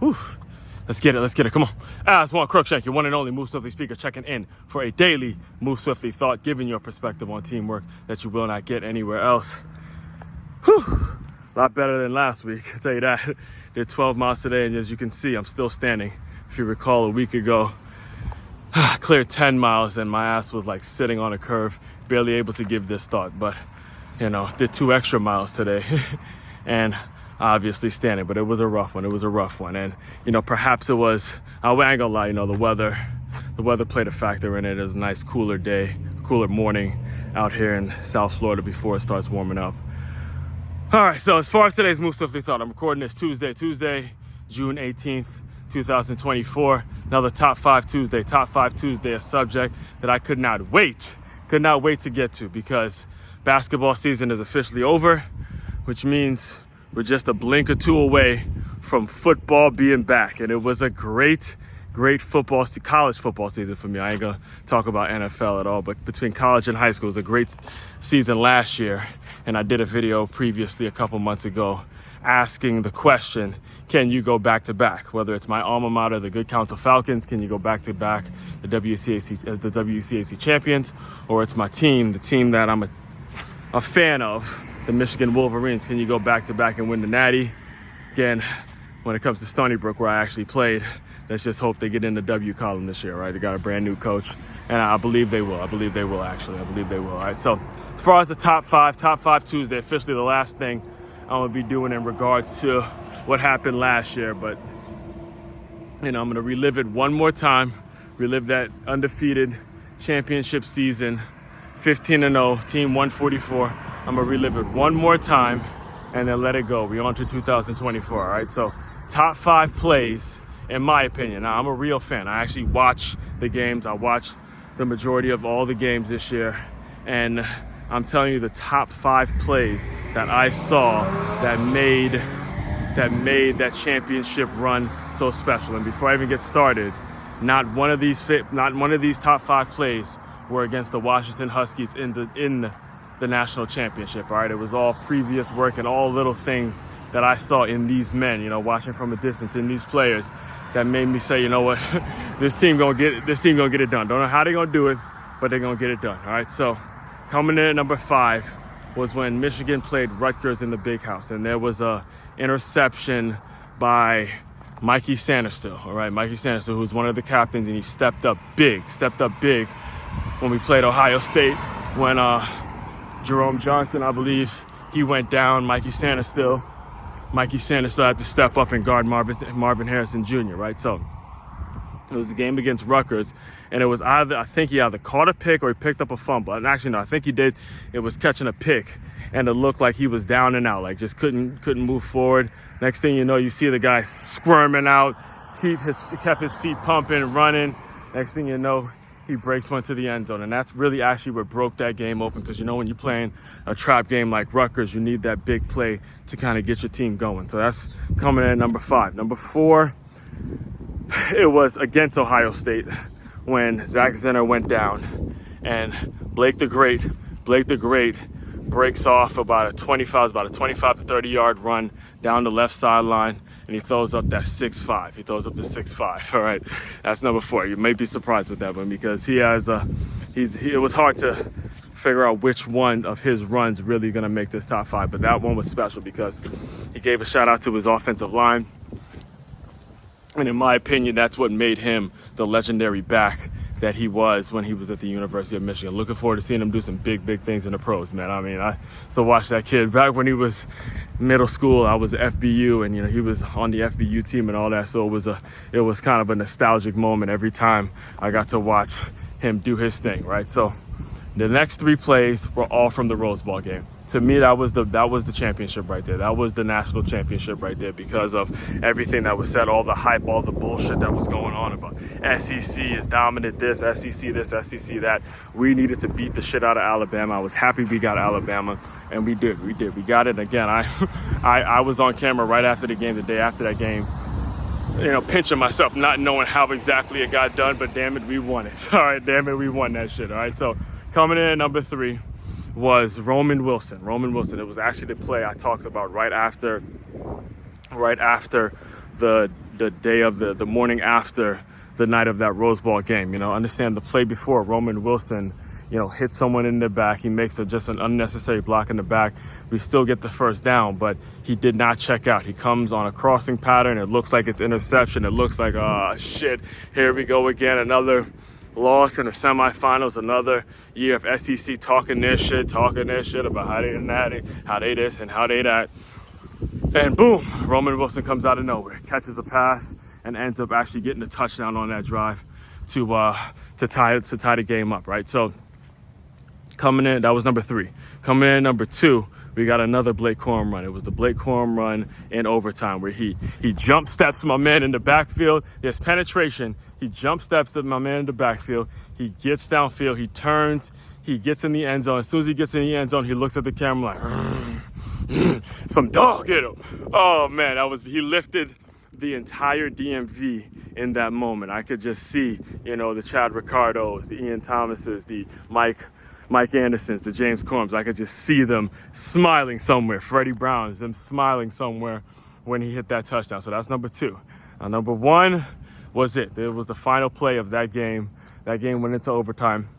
Whew. Let's get it. Come on. As one Crookshank, your one and only Move Swiftly speaker, checking in for a daily Move Swiftly thought, giving you a perspective on teamwork that you will not get anywhere else. Whew. A lot better than last week, I'll tell you that. Did 12 miles today, and as you can see, I'm still standing. If you recall, a week ago, cleared 10 miles, and my ass was like sitting on a curve, barely able to give this thought. But, did 2 extra miles today, and obviously standing. But it was a rough one. And, perhaps it was, I ain't gonna lie, the weather played a factor in it. It was a nice cooler day, cooler morning out here in South Florida before it starts warming up. All right, so as far as today's Move Swiftly thought, I'm recording this Tuesday, June 18th, 2024. Another Top 5 Tuesday, a subject that I could not wait to get to, because basketball season is officially over, which means we're just a blink or two away from football being back. And it was a great college football season for me. I ain't gonna talk about NFL at all, but between college and high school, it was a great season last year. And I did a video previously a couple months ago asking the question, can you go back to back? Whether it's my alma mater, the Good Counsel Falcons, can you go back to back the WCAC as the WCAC champions? Or it's my team, the team that I'm a fan of, the Michigan Wolverines, can you go back to back and win the Natty? Again, when it comes to Stony Brook, where I actually played, let's just hope they get in the W column this year, right? They got a brand new coach, and I believe they will. I believe they will. All right, so as far as the Top 5 Tuesday, officially the last thing I'm gonna be doing in regards to what happened last year. But I'm gonna relive it one more time, relive that undefeated championship season, 15-0, team 144. I'm gonna relive it one more time and then let it go. We're on to 2024, all right? So top 5 plays, in my opinion. Now, I'm a real fan. I actually watch the games. I watched the majority of all the games this year, and I'm telling you the top 5 plays that I saw that made that championship run so special. And before I even get started, not one of these top 5 plays were against the Washington Huskies in the national championship. All right, it was all previous work and all little things that I saw in these men, watching from a distance, in these players, that made me say, you know what, this team gonna get it done. Don't know how they're gonna do it, but they're gonna get it done. All right, so coming in at number 5 was when Michigan played Rutgers in the Big House, and there was a interception by Mikey Sainristil. All right, Mikey Sainristil, who's one of the captains, and he stepped up big when we played Ohio State, when Jerome Johnson, I believe, he went down. Mikey Sainristil had to step up and guard Marvin Harrison Jr., right? So it was a game against Rutgers, and it was I think he either caught a pick or he picked up a fumble. And actually, no, I think he did. It was catching a pick, and it looked like he was down and out, like just couldn't move forward. Next thing you know, you see the guy squirming out, kept his feet pumping, running. Next thing you know, he breaks one to the end zone. And that's really actually what broke that game open, because when you're playing a trap game like Rutgers, you need that big play to kind of get your team going. So that's coming in at number 5. Number 4, it was against Ohio State when Zach Zenner went down, and Blake the Great breaks off about a 25 to 30 yard run down the left sideline, and he throws up that 6'5". He throws up the 6'5". All right, that's number 4. You may be surprised with that one, because it was hard to figure out which one of his runs really gonna make this top 5, but that one was special because he gave a shout out to his offensive line. And in my opinion, that's what made him the legendary back that he was when he was at the University of Michigan. Looking forward to seeing him do some big things in the pros, man. I mean, I still watched that kid back when he was middle school. I was at FBU, and he was on the FBU team and all that. So it was kind of a nostalgic moment every time I got to watch him do his thing, right? So the next 3 plays were all from the Rose Bowl game. To me, that was the championship right there. That was the national championship right there, because of everything that was said, all the hype, all the bullshit that was going on about SEC is dominant this, SEC that. We needed to beat the shit out of Alabama. I was happy we got Alabama, and we did. We got it. Again, I was on camera right after the game, the day after that game, pinching myself, not knowing how exactly it got done, but damn it, we won it. All right, damn it, we won that shit. All right, so coming in at number 3 was Roman Wilson. It was actually the play I talked about right after the the day of the morning after the night of that Rose Bowl game. You know, understand the play before, Roman Wilson, you know, hits someone in the back. He makes just an unnecessary block in the back. We still get the first down, but he did not check out. He comes on a crossing pattern. It looks like it's interception. It looks like, oh, shit, here we go again. Another loss in the semifinals. Another year of SEC talking their shit about how they and that, how they this and how they that. And boom, Roman Wilson comes out of nowhere, catches a pass, and ends up actually getting a touchdown on that drive to tie the game up, right? So coming in, that was number 3. Coming in number 2, we got another Blake Corum run. It was the Blake Corum run in overtime where he jump steps my man in the backfield. There's penetration. He jump steps my man in the backfield. He gets downfield. He turns. He gets in the end zone. As soon as he gets in the end zone, he looks at the camera like, some dog hit him. Oh man, he lifted the entire DMV in that moment. I could just see, you know, the Chad Ricardos, the Ian Thomases, the Mike Andersons, the James Corums. I could just see them smiling somewhere. Freddie Browns, them smiling somewhere when he hit that touchdown. So that's number 2. Now, number 1 was it. It was the final play of that game. That game went into overtime.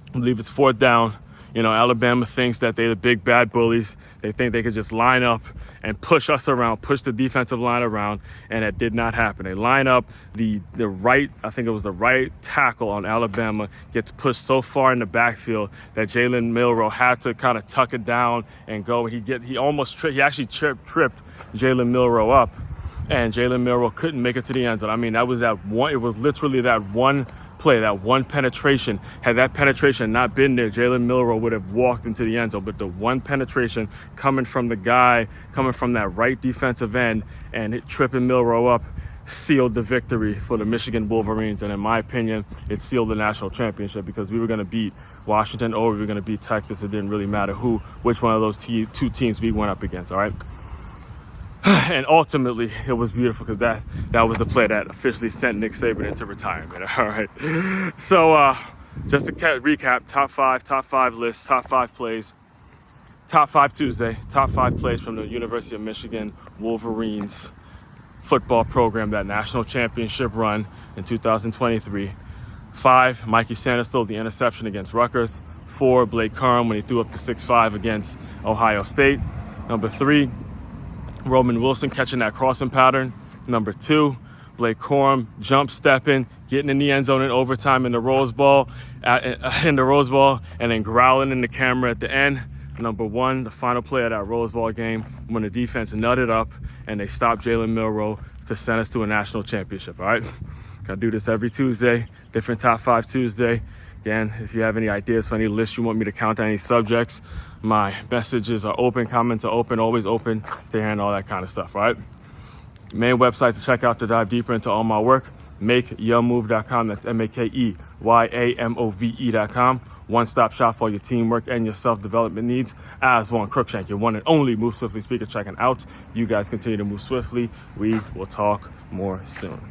I believe it's 4th down. You know, Alabama thinks that they're the big bad bullies. They think they could just line up and push us around, push the defensive line around, and that did not happen. They line up the right, I think it was the right tackle on Alabama, gets pushed so far in the backfield that Jalen Milroe had to kind of tuck it down and go. He actually tripped Jalen Milroe up, and Jalen Milroe couldn't make it to the end zone. I mean, that was that one. It was literally that one play, that one penetration. Had that penetration not been there, Jalen Milroe would have walked into the end zone. But the one penetration coming from that right defensive end and it tripping Milroe up sealed the victory for the Michigan Wolverines. And in my opinion, it sealed the national championship because we were going to beat Washington or we were going to beat Texas. It didn't really matter which one of those two teams we went up against. All right. And ultimately, it was beautiful because that was the play that officially sent Nick Saban into retirement. All right. So just to recap, top five lists, top 5 plays, top 5 Tuesday, top 5 plays from the University of Michigan Wolverines football program, that national championship run in 2023. 5, Mikey Sainristil, the interception against Rutgers. 4, Blake Corum when he threw up the 6-5 against Ohio State. Number 3, Roman Wilson catching that crossing pattern. Number 2, Blake Corum jump stepping, getting in the end zone in overtime in the Rose Bowl, and then growling in the camera at the end. Number 1, the final play of that Rose Bowl game when the defense nutted up and they stopped Jalen Milroe to send us to a national championship. All right, gotta do this every Tuesday, different top 5 Tuesday. Again, if you have any ideas for any lists you want me to count on, any subjects, my messages are open, comments are open, always open to hearing all that kind of stuff, all right? Main website to check out to dive deeper into all my work, makeyamove.com. That's MAKEYAMOVE.com. One-stop shop for your teamwork and your self-development needs. As One Crookshank, your one and only Move Swiftly speaker checking out. You guys continue to move swiftly. We will talk more soon.